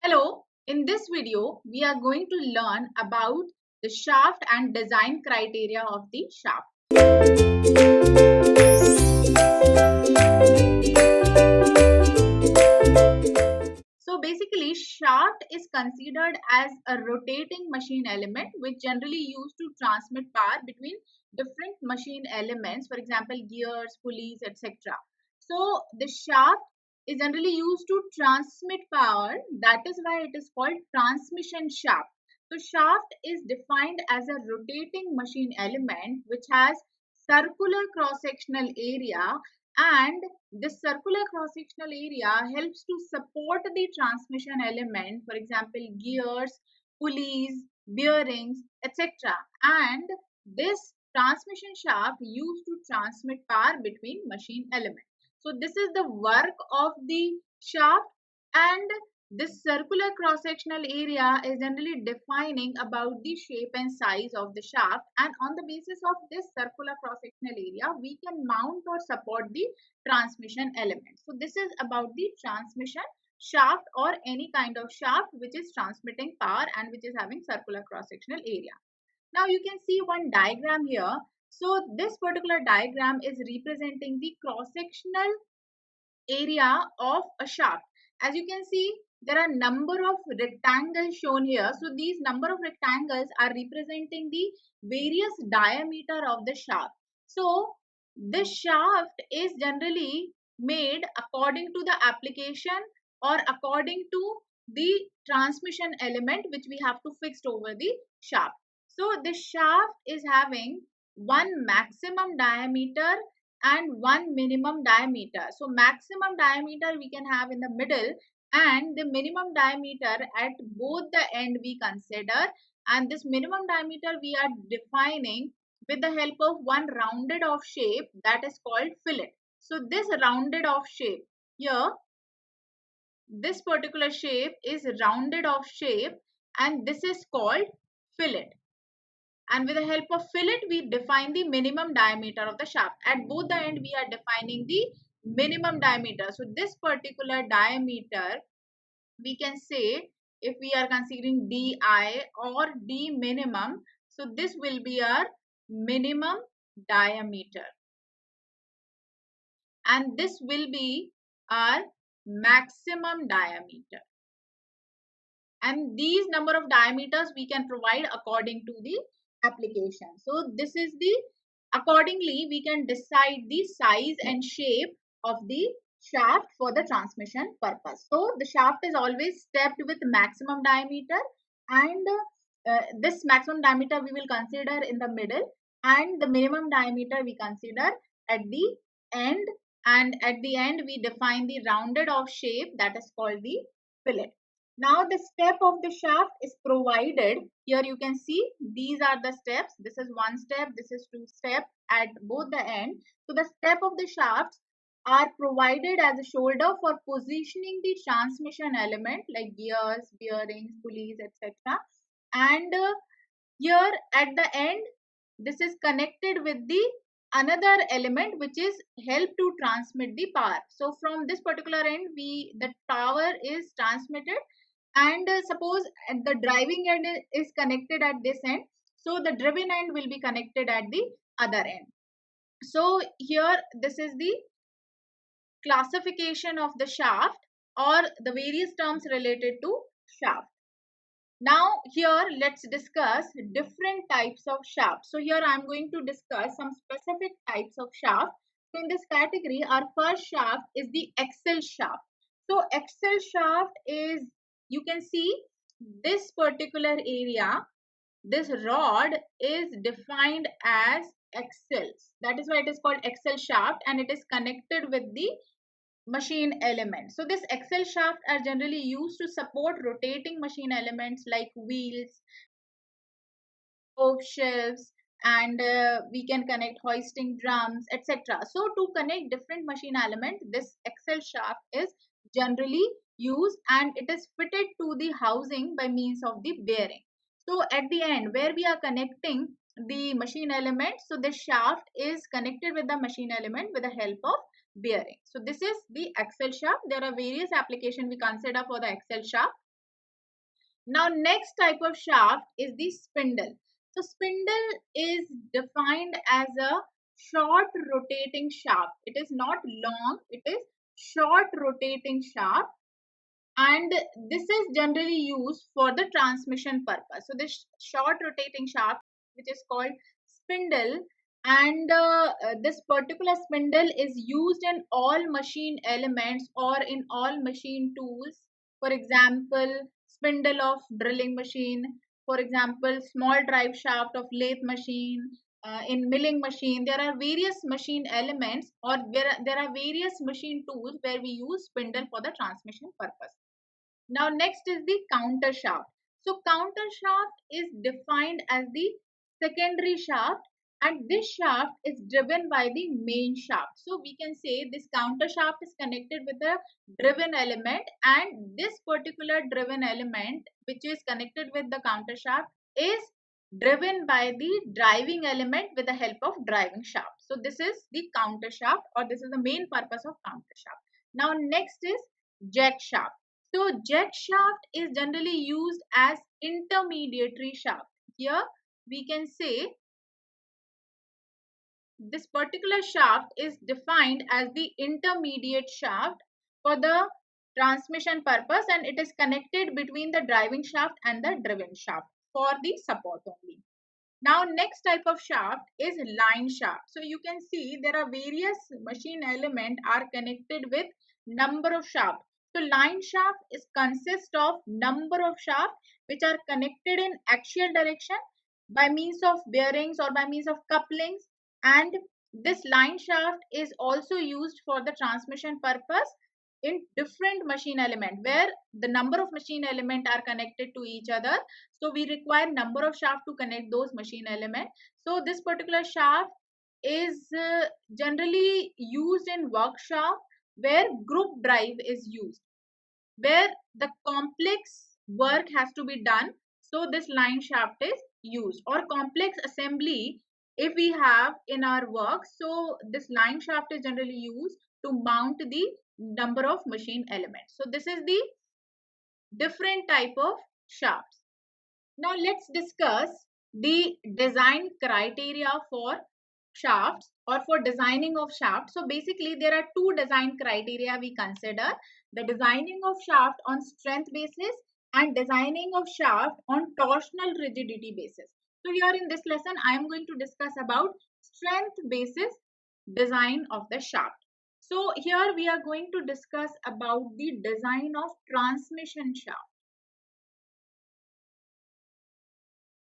Hello, in this video, we are going to learn about the shaft and design criteria of the shaft. So basically, shaft is considered as a rotating machine element which generally used to transmit power between different machine elements, for example, gears, pulleys, etc. So the shaft is generally used to transmit power. That is why it is called transmission shaft. So shaft is defined as a rotating machine element which has circular cross-sectional area, and this circular cross-sectional area helps to support the transmission element, for example, gears, pulleys, bearings, etc. And this transmission shaft used to transmit power between machine elements. So this is the work of the shaft, and this circular cross-sectional area is generally defining about the shape and size of the shaft, and on the basis of this circular cross-sectional area, we can mount or support the transmission element. So this is about the transmission shaft or any kind of shaft which is transmitting power and which is having circular cross-sectional area. Now you can see one diagram here. So this particular diagram is representing the cross-sectional area of a shaft. As you can see, there are number of rectangles shown here. So these number of rectangles are representing the various diameter of the shaft. So this shaft is generally made according to the application or according to the transmission element which we have to fix over the shaft. So this shaft is having one maximum diameter and one minimum diameter. So maximum diameter we can have in the middle, and the minimum diameter at both the end we consider, and this minimum diameter we are defining with the help of one rounded off shape that is called fillet. So this rounded off shape here, this particular shape is rounded off shape, and this is called fillet. And with the help of fillet, we define the minimum diameter of the shaft. At both the end, we are defining the minimum diameter. So this particular diameter, we can say, if we are considering DI or D minimum, so this will be our minimum diameter. And this will be our maximum diameter. And these number of diameters we can provide according to the application. So this is the, accordingly we can decide the size and shape of the shaft for the transmission purpose. So the shaft is always stepped with maximum diameter, and this maximum diameter we will consider in the middle, and the minimum diameter we consider at the end, and at the end we define the rounded off shape that is called the fillet. Now the step of the shaft is provided. Here you can see these are the steps. This is one step, this is two step at both the end. So the step of the shafts are provided as a shoulder for positioning the transmission element like gears, bearings, pulleys, etc. And here at the end, this is connected with the another element which is help to transmit the power. So from this particular end, the power is transmitted, and suppose the driving end is connected at this end, so the driven end will be connected at the other end. So here this is the classification of the shaft or the various terms related to shaft. Now here let's discuss different types of shaft. So here I am going to discuss some specific types of shaft. So in this category, our first shaft is the axle shaft. So axle shaft is, you can see this particular area, this rod is defined as axles. That is why it is called axle shaft, and it is connected with the machine element. So this axle shaft are generally used to support rotating machine elements like wheels, shelves, and we can connect hoisting drums, etc. So to connect different machine elements, this axle shaft is generally used, and it is fitted to the housing by means of the bearing. So at the end where we are connecting the machine element, so the shaft is connected with the machine element with the help of bearing. So this is the axle shaft. There are various applications we consider for the axle shaft. Now, next type of shaft is the spindle. So, spindle is defined as a short rotating shaft. It is not long, it is short rotating shaft, and this is generally used for the transmission purpose. So, this short rotating shaft, which is called spindle, and this particular spindle is used in all machine elements or in all machine tools. For example, spindle of drilling machine, for example, small drive shaft of lathe machine, in milling machine. There are various machine elements, or there are various machine tools where we use spindle for the transmission purpose. Now, next is the counter shaft. So, counter shaft is defined as the secondary shaft, and this shaft is driven by the main shaft. So, we can say this counter shaft is connected with a driven element, and this particular driven element, which is connected with the counter shaft, is driven by the driving element with the help of driving shaft. So, this is the counter shaft, or this is the main purpose of counter shaft. Now, next is jack shaft. So jack shaft is generally used as intermediary shaft. Here we can say this particular shaft is defined as the intermediate shaft for the transmission purpose, and it is connected between the driving shaft and the driven shaft for the support only. Now, next type of shaft is line shaft. So you can see there are various machine element are connected with number of shaft. So line shaft is consist of number of shaft which are connected in axial direction by means of bearings or by means of couplings, and this line shaft is also used for the transmission purpose in different machine element where the number of machine element are connected to each other. So we require number of shaft to connect those machine element. So this particular shaft is generally used in workshop where group drive is used, where the complex work has to be done. So this line shaft is used, or complex assembly if we have in our work. So this line shaft is generally used to mount the number of machine elements. So this is the different type of shafts. Now let's discuss the design criteria for shafts or for designing of shafts. So basically there are two design criteria we consider: the designing of shaft on strength basis and designing of shaft on torsional rigidity basis. So here in this lesson I am going to discuss about strength basis design of the shaft. So here we are going to discuss about the design of transmission shaft.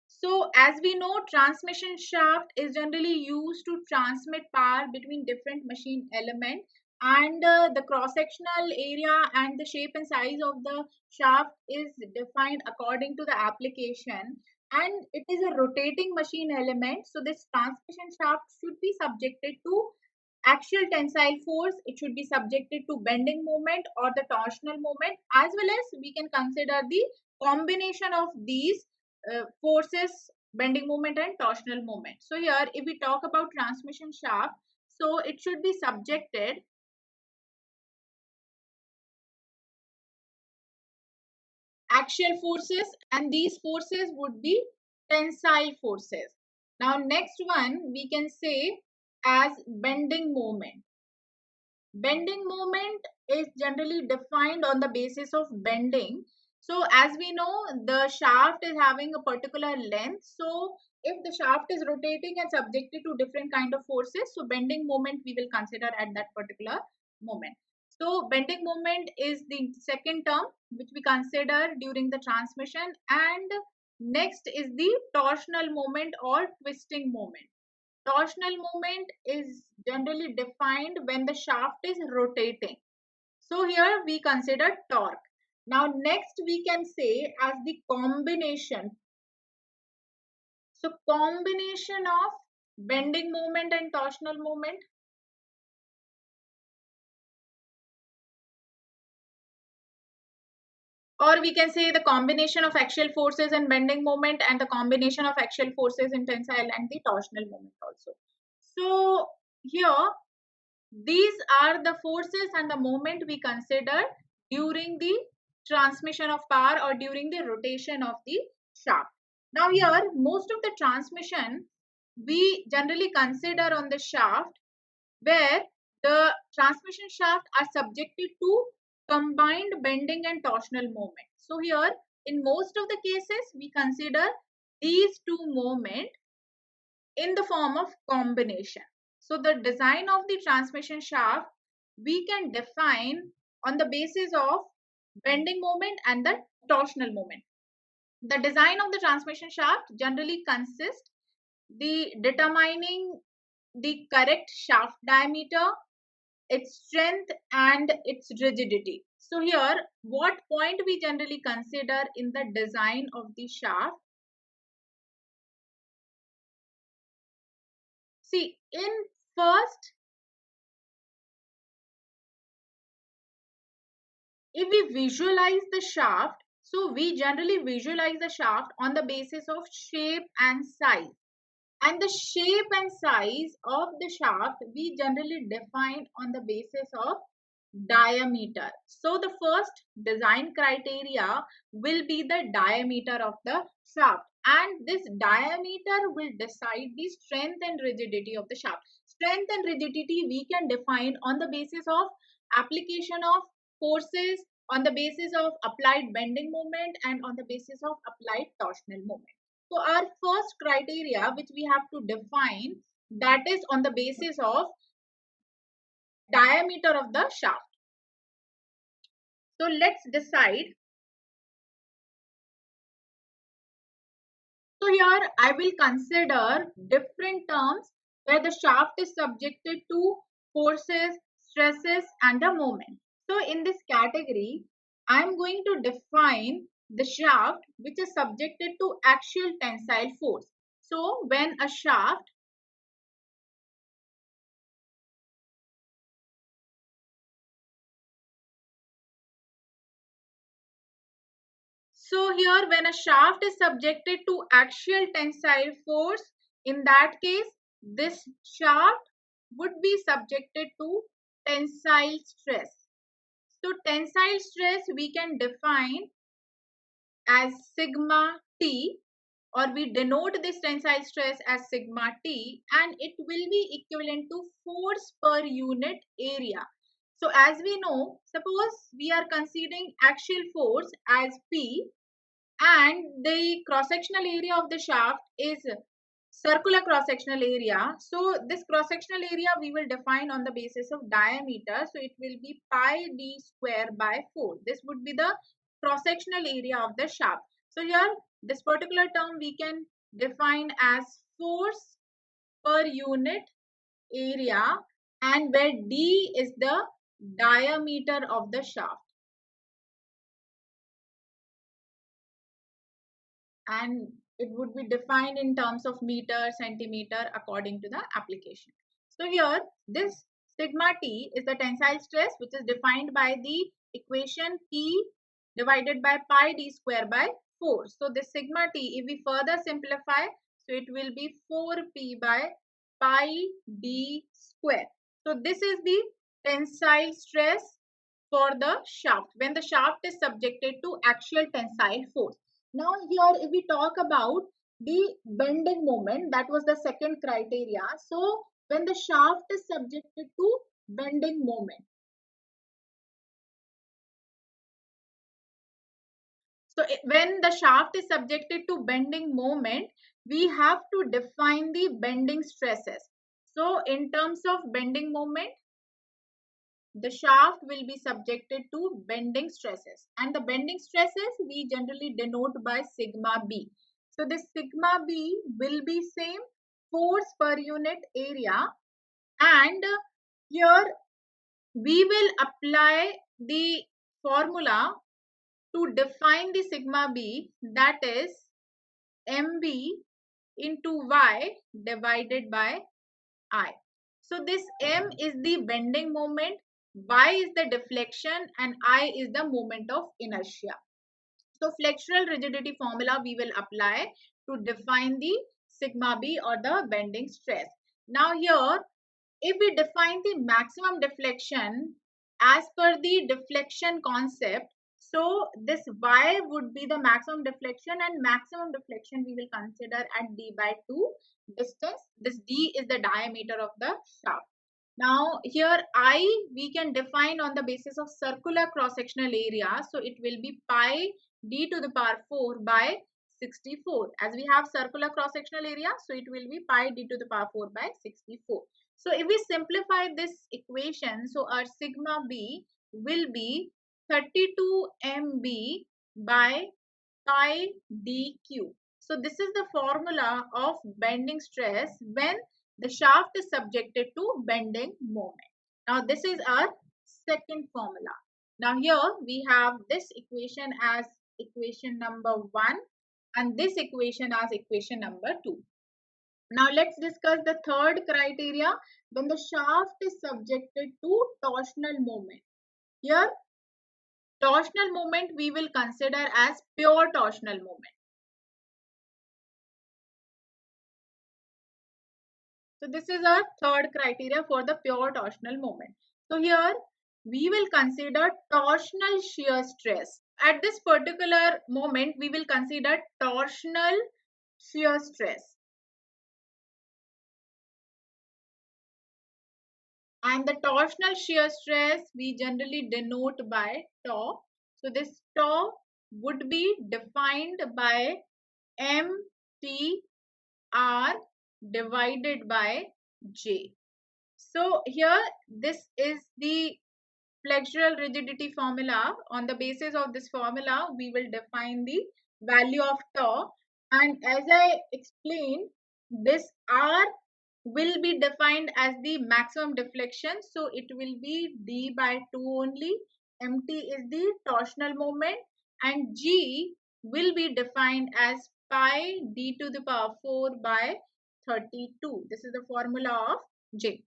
So as we know, transmission shaft is generally used to transmit power between different machine elements, and the cross-sectional area and the shape and size of the shaft is defined according to the application, and it is a rotating machine element. So this transmission shaft should be subjected to axial tensile force, it should be subjected to bending moment or the torsional moment, as well as we can consider the combination of these forces, bending moment and torsional moment. So here if we talk about transmission shaft, so it should be subjected axial forces, and these forces would be tensile forces. Now next one we can say as bending moment. Bending moment is generally defined on the basis of bending. So as we know, the shaft is having a particular length. So if the shaft is rotating and subjected to different kind of forces, so bending moment we will consider at that particular moment. So bending moment is the second term which we consider during the transmission, and next is the torsional moment or twisting moment. Torsional moment is generally defined when the shaft is rotating. So here we consider torque. Now next we can say as the combination. So combination of bending moment and torsional moment. Or we can say the combination of axial forces and bending moment, and the combination of axial forces in tensile and the torsional moment also. So here these are the forces and the moment we consider during the transmission of power or during the rotation of the shaft. Now here, most of the transmission we generally consider on the shaft where the transmission shaft are subjected to combined bending and torsional moment. So here, in most of the cases, we consider these two moments in the form of combination. So the design of the transmission shaft we can define on the basis of bending moment and the torsional moment. The design of the transmission shaft generally consists the determining the correct shaft diameter, its strength and its rigidity. So here what point we generally consider in the design of the shaft. See, in first, if we visualize the shaft, so we generally visualize the shaft on the basis of shape and size. And the shape and size of the shaft we generally define on the basis of diameter. So the first design criteria will be the diameter of the shaft, and this diameter will decide the strength and rigidity of the shaft. Strength and rigidity we can define on the basis of application of forces, on the basis of applied bending moment and on the basis of applied torsional moment. So our first criteria which we have to define, that is on the basis of diameter of the shaft. So let's decide. So here I will consider different terms where the shaft is subjected to forces, stresses and the moment. So in this category, I am going to define the shaft which is subjected to axial tensile force. So when a shaft So here when a shaft is subjected to axial tensile force, in that case, this shaft would be subjected to tensile stress. So tensile stress we can define as sigma T, or we denote this tensile stress as sigma T, and it will be equivalent to force per unit area. So as we know, suppose we are considering axial force as P, and the cross-sectional area of the shaft is circular cross-sectional area. So this cross-sectional area we will define on the basis of diameter. So it will be pi d square by 4. This would be the cross-sectional area of the shaft. So here this particular term we can define as force per unit area, and where d is the diameter of the shaft. And it would be defined in terms of meter, centimeter according to the application. So here this sigma T is the tensile stress which is defined by the equation P divided by pi d square by 4. So this sigma T, if we further simplify, so it will be 4p by pi d square. So this is the tensile stress for the shaft when the shaft is subjected to axial tensile force. Now here if we talk about the bending moment, that was the second criteria. So when the shaft is subjected to bending moment. So when the shaft is subjected to bending moment, we have to define the bending stresses. So in terms of bending moment, the shaft will be subjected to bending stresses, and the bending stresses we generally denote by sigma B. So this sigma B will be same force per unit area, and here we will apply the formula to define the sigma B, that is mb into y divided by I. So this m is the bending moment, y is the deflection and I is the moment of inertia. So flexural rigidity formula we will apply to define the sigma B or the bending stress. Now here if we define the maximum deflection as per the deflection concept, So this y would be the maximum deflection, and maximum deflection we will consider at d by 2 distance. This d is the diameter of the shaft. Now here I we can define on the basis of circular cross-sectional area. So it will be pi d to the power 4 by 64. As we have circular cross-sectional area, so it will be pi d to the power 4 by 64. So if we simplify this equation, so our sigma b will be 32 mb by pi dq. So this is the formula of bending stress when the shaft is subjected to bending moment. Now this is our second formula. Now here we have this equation as equation number 1 and this equation as equation number 2. Now let's discuss the third criteria when the shaft is subjected to torsional moment. Here torsional moment we will consider as pure torsional moment. So this is our third criteria for the pure torsional moment. So here we will consider torsional shear stress. At this particular moment, we will consider torsional shear stress. And the torsional shear stress we generally denote by tau. So this tau would be defined by MTR divided by J. So here this is the flexural rigidity formula. On the basis of this formula, we will define the value of tau. And as I explained, this R will be defined as the maximum deflection. So it will be d by 2 only. Mt is the torsional moment and G will be defined as pi d to the power 4 by 32. This is the formula of J.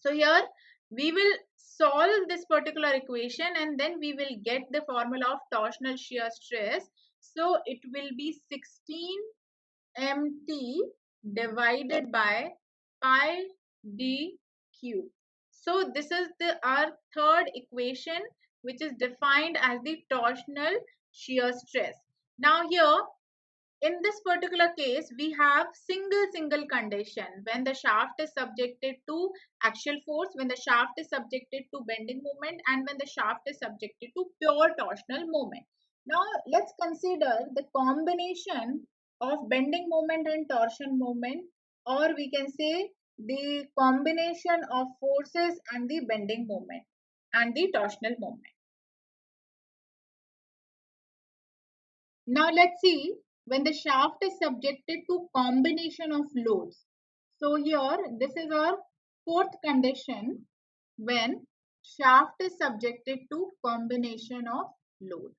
So here we will solve this particular equation and then we will get the formula of torsional shear stress. So it will be 16 mt divided by pi dq. So this is our third equation which is defined as the torsional shear stress. Now here in this particular case, we have single condition when the shaft is subjected to axial force, when the shaft is subjected to bending moment, and when the shaft is subjected to pure torsional moment. Now, let's consider the combination of bending moment and torsion moment, or we can say the combination of forces and the bending moment and the torsional moment. Now let's see when the shaft is subjected to combination of loads. So here this is our fourth condition when shaft is subjected to combination of load.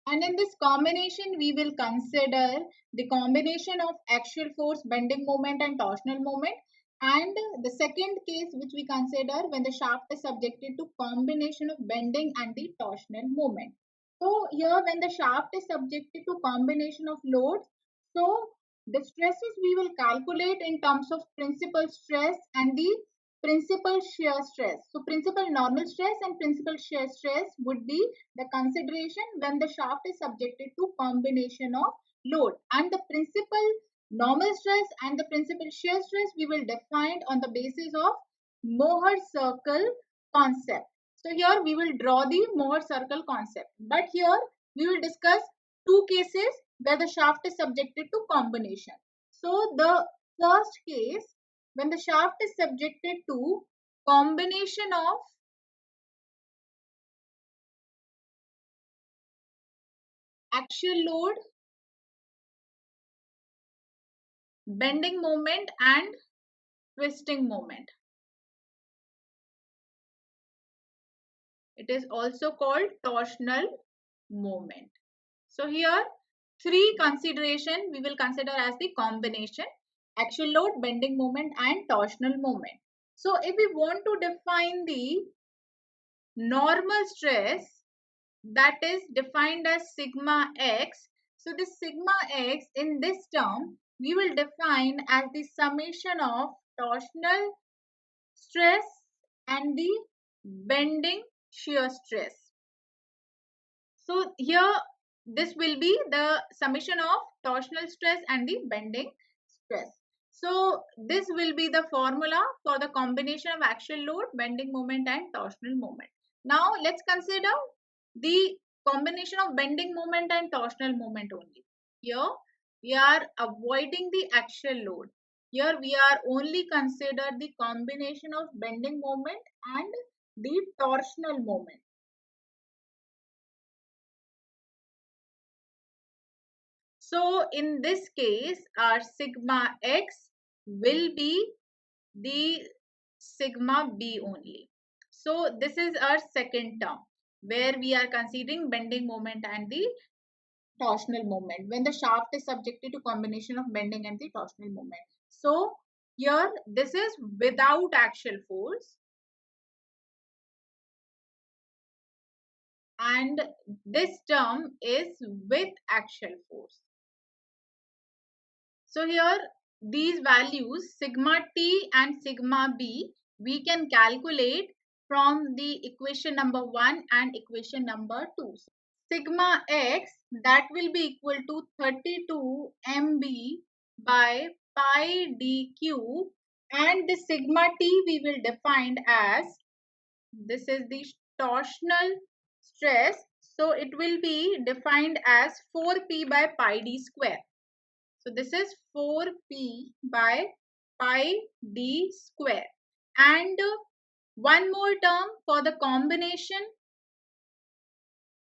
And in this combination, we will consider the combination of axial force, bending moment and torsional moment. And the second case which we consider when the shaft is subjected to combination of bending and the torsional moment. So here when the shaft is subjected to combination of loads, so the stresses we will calculate in terms of principal stress and the principal shear stress. So principal normal stress and principal shear stress would be the consideration when the shaft is subjected to combination of load, and the principal normal stress and the principal shear stress we will define on the basis of Mohr circle concept. So here we will draw the Mohr circle concept, but here we will discuss two cases where the shaft is subjected to combination. So the first case when the shaft is subjected to combination of axial load, bending moment and twisting moment. It is also called torsional moment. So here three consideration we will consider as the combination: axial load, bending moment and torsional moment. So if we want to define the normal stress, that is defined as sigma x. So this sigma x in this term we will define as the summation of torsional stress and the bending shear stress. So here this will be the summation of torsional stress and the bending stress. So this will be the formula for the combination of axial load, bending moment and torsional moment. Now let's consider the combination of bending moment and torsional moment only. Here we are avoiding the axial load. Here we are only consider the combination of bending moment and the torsional moment. So in this case, our sigma x will be the sigma b only. So this is our second term where we are considering bending moment and the torsional moment when the shaft is subjected to combination of bending and the torsional moment. So here this is without axial force and this term is with axial force. So here these values sigma t and sigma b we can calculate from the equation number 1 and equation number 2. Sigma x that will be equal to 32 mb by pi dq and the sigma t we will define as, this is the torsional stress, so it will be defined as 4p by pi d square. So this is 4p by pi d square. And one more term for the combination.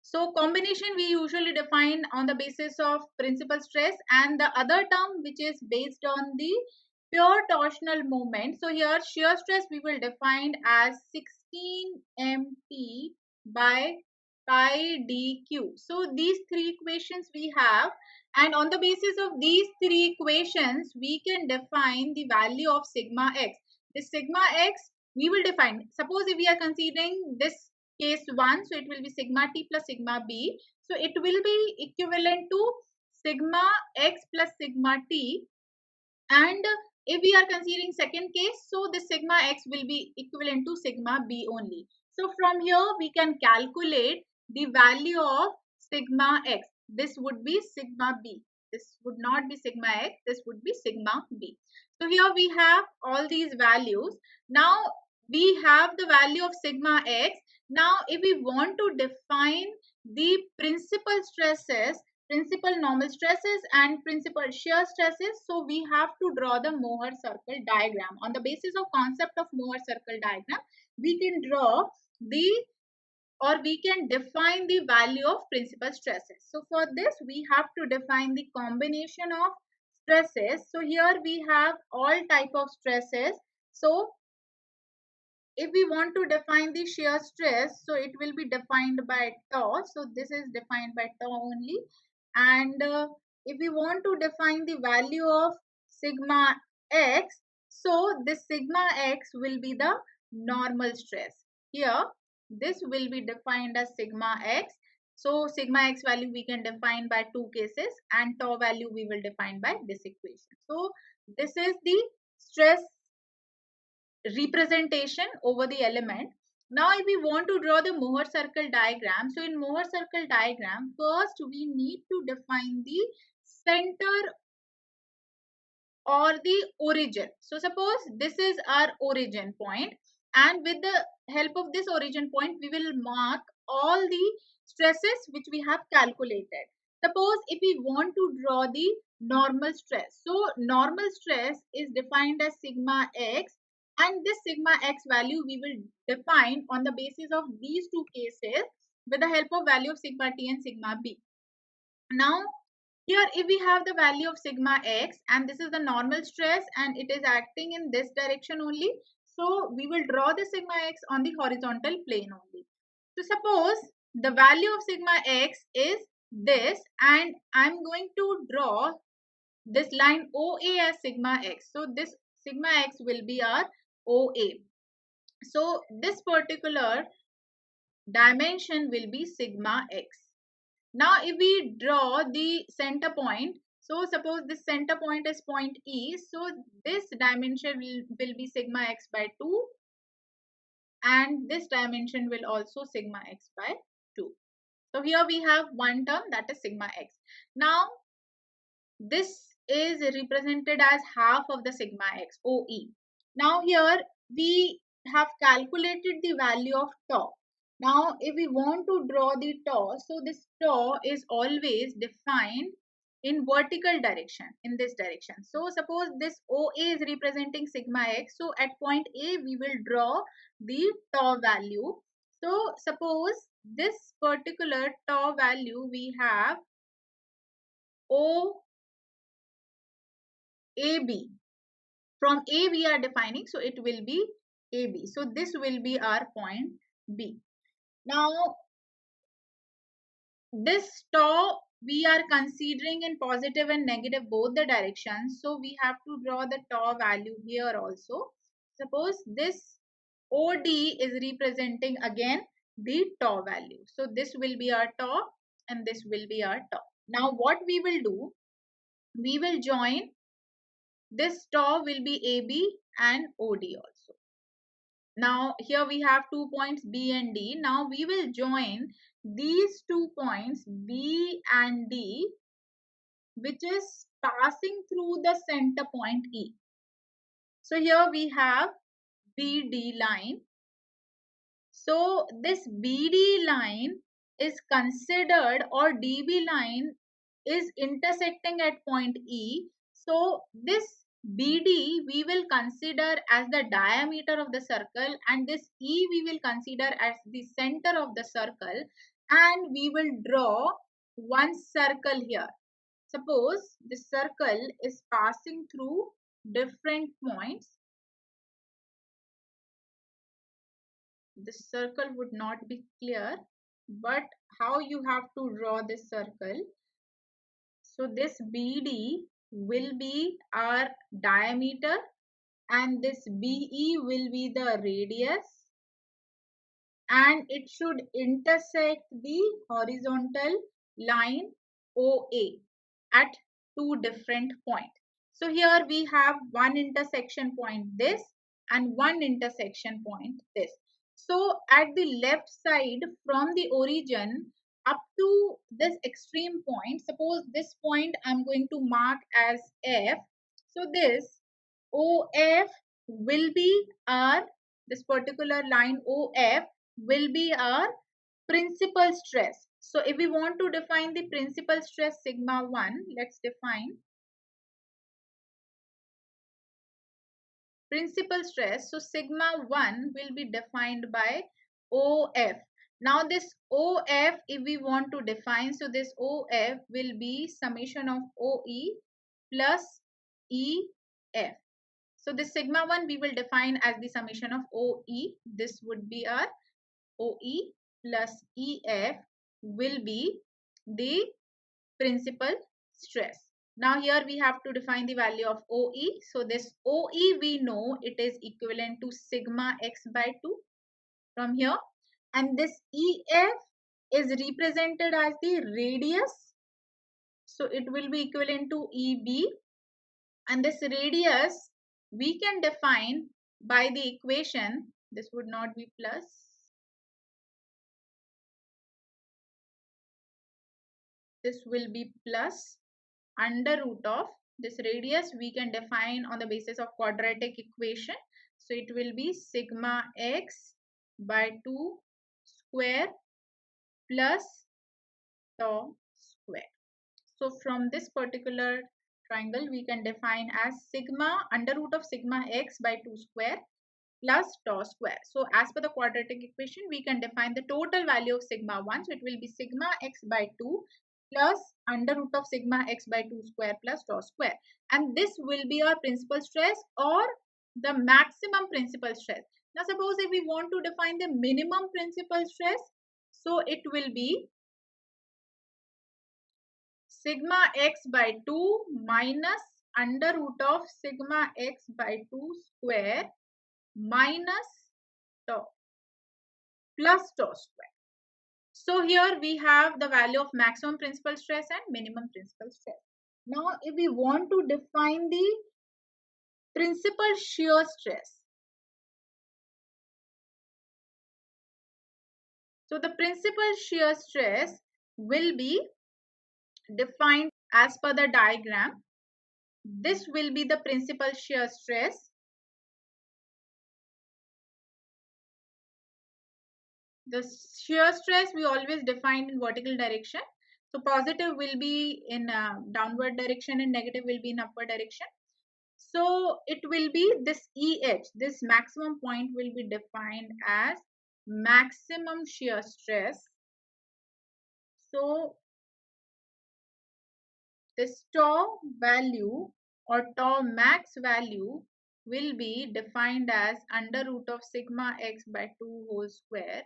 So combination we usually define on the basis of principal stress and the other term which is based on the pure torsional moment. So here shear stress we will define as 16 mt by pi dq. So these three equations we have, and on the basis of these three equations we can define the value of sigma x. This sigma x we will define. Suppose if we are considering this case 1, so it will be sigma t plus sigma b. So it will be equivalent to sigma x plus sigma t. And if we are considering second case, so the sigma x will be equivalent to sigma b only. So from here we can calculate the value of sigma x. This would be sigma b. This would not be sigma x. This would be sigma b. So here we have all these values. Now we have the value of sigma x. Now if we want to define the principal stresses, principal normal stresses and principal shear stresses, so we have to draw the Mohr circle diagram. On the basis of concept of Mohr circle diagram, we can draw the, or we can define the value of principal stresses. So for this we have to define the combination of stresses. So here we have all type of stresses. So if we want to define the shear stress, so it will be defined by tau. So this is defined by tau only. And if we want to define the value of sigma x, so this sigma x will be the normal stress. Here this will be defined as sigma x. So sigma x value we can define by two cases and tau value we will define by this equation. So this is the stress representation over the element. Now if we want to draw the Mohr circle diagram, so in Mohr circle diagram, first we need to define the center or the origin. So suppose this is our origin point, and with the help of this origin point we will mark all the stresses which we have calculated. Suppose if we want to draw the normal stress, so normal stress is defined as sigma x, and this sigma x value we will define on the basis of these two cases with the help of value of sigma t and sigma b. Now here if we have the value of sigma x and this is the normal stress and it is acting in this direction only, so we will draw the sigma x on the horizontal plane only. So suppose the value of sigma x is this, and I'm going to draw this line OA as sigma x. So this sigma x will be our OA. So this particular dimension will be sigma x. Now if we draw the center point, so suppose this center point is point E, so this dimension will be sigma x by 2 and this dimension will also sigma x by 2. So here we have one term, that is sigma x. Now this is represented as half of the sigma x, OE. Now here we have calculated the value of tau. Now if we want to draw the tau, so this tau is always defined in vertical direction, in this direction. So suppose this OA is representing sigma x. So at point A we will draw the tau value. So suppose this particular tau value we have OAB. From A we are defining, so it will be AB. So this will be our point B. Now this tau we are considering in positive and negative both the directions. So we have to draw the tau value here also. Suppose this OD is representing again the tau value. So this will be our tau and this will be our tau. Now what we will do, we will join this tau will be AB and OD also. Now here we have 2 points B and D. Now we will join these 2 points B and D, which is passing through the center point E. So here we have BD line. So this BD line is considered, or DB line is intersecting at point E. So this BD we will consider as the diameter of the circle, and this E we will consider as the center of the circle, and we will draw one circle here. Suppose this circle is passing through different points. This circle would not be clear, but how you have to draw this circle? So this BD will be our diameter and this BE will be the radius, and it should intersect the horizontal line OA at two different points. So here we have one intersection point this and one intersection point this. So at the left side from the origin up to this extreme point, suppose this point I'm going to mark as F. So this OF will be our, this particular line OF will be our principal stress. So if we want to define the principal stress sigma 1, let's define principal stress. So sigma 1 will be defined by OF. Now this OF, if we want to define, so this OF will be summation of OE plus EF. So this sigma 1 we will define as the summation of OE. This would be our OE plus EF will be the principal stress. Now here we have to define the value of OE. So this OE we know it is equivalent to sigma x by 2 from here. And this EF is represented as the radius. So it will be equivalent to EB. And this radius we can define by the equation. This would not be plus. This will be plus under root of this radius we can define on the basis of quadratic equation. So it will be sigma x by 2 square plus tau square. So from this particular triangle we can define as sigma under root of sigma x by 2 square plus tau square. So as per the quadratic equation we can define the total value of sigma 1. So it will be sigma x by 2 plus under root of sigma x by 2 square plus tau square, and this will be our principal stress or the maximum principal stress. Now suppose if we want to define the minimum principal stress, so it will be sigma x by 2 minus under root of sigma x by 2 square minus tau plus tau square. So here we have the value of maximum principal stress and minimum principal stress. Now if we want to define the principal shear stress, So the principal shear stress will be defined as per the diagram. This will be the principal shear stress. The shear stress we always define in vertical direction. So positive will be in downward direction and negative will be in upward direction. So it will be this EH, this maximum point will be defined as maximum shear stress. So this tau value or tau max value will be defined as under root of sigma x by 2 whole square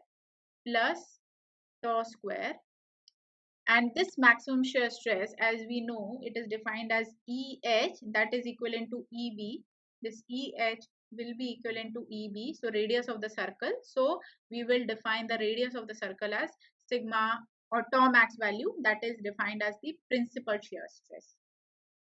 plus tau square. And this maximum shear stress, as we know, it is defined as EH, that is equivalent to EB. This EH will be equivalent to EB, so radius of the circle. So we will define the radius of the circle as sigma or tau max value, that is defined as the principal shear stress.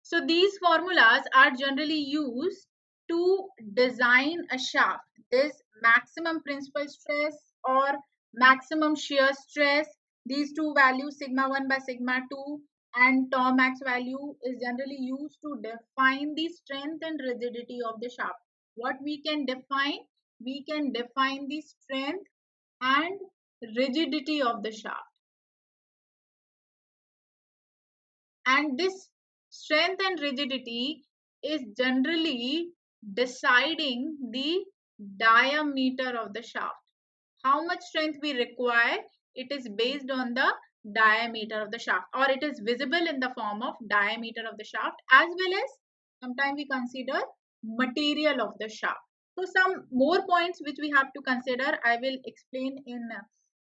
So these formulas are generally used to design a shaft. This maximum principal stress or maximum shear stress, these two values sigma 1 by sigma 2 and tau max value is generally used to define the strength and rigidity of the shaft. What we can define? We can define the strength and rigidity of the shaft. And this strength and rigidity is generally deciding the diameter of the shaft. How much strength we require, it is based on the diameter of the shaft, or it is visible in the form of diameter of the shaft, as well as sometimes we consider material of the shaft. So some more points which we have to consider, I will explain in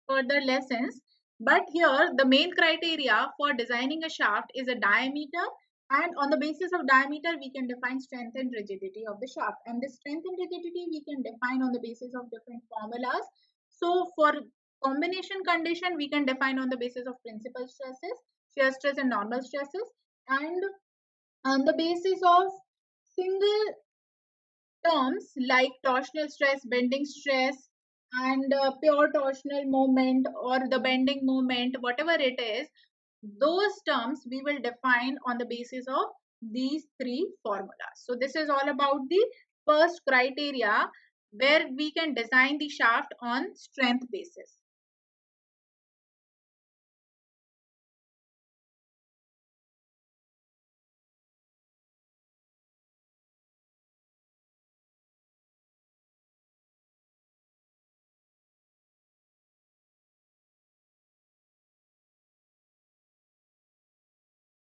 further lessons. But here the main criteria for designing a shaft is a diameter, and on the basis of diameter we can define strength and rigidity of the shaft. And the strength and rigidity we can define on the basis of different formulas. So for combination condition we can define on the basis of principal stresses, shear stress and normal stresses, and on the basis of single terms like torsional stress, bending stress, and pure torsional moment or the bending moment, whatever it is, those terms we will define on the basis of these three formulas. So this is all about the first criteria where we can design the shaft on strength basis.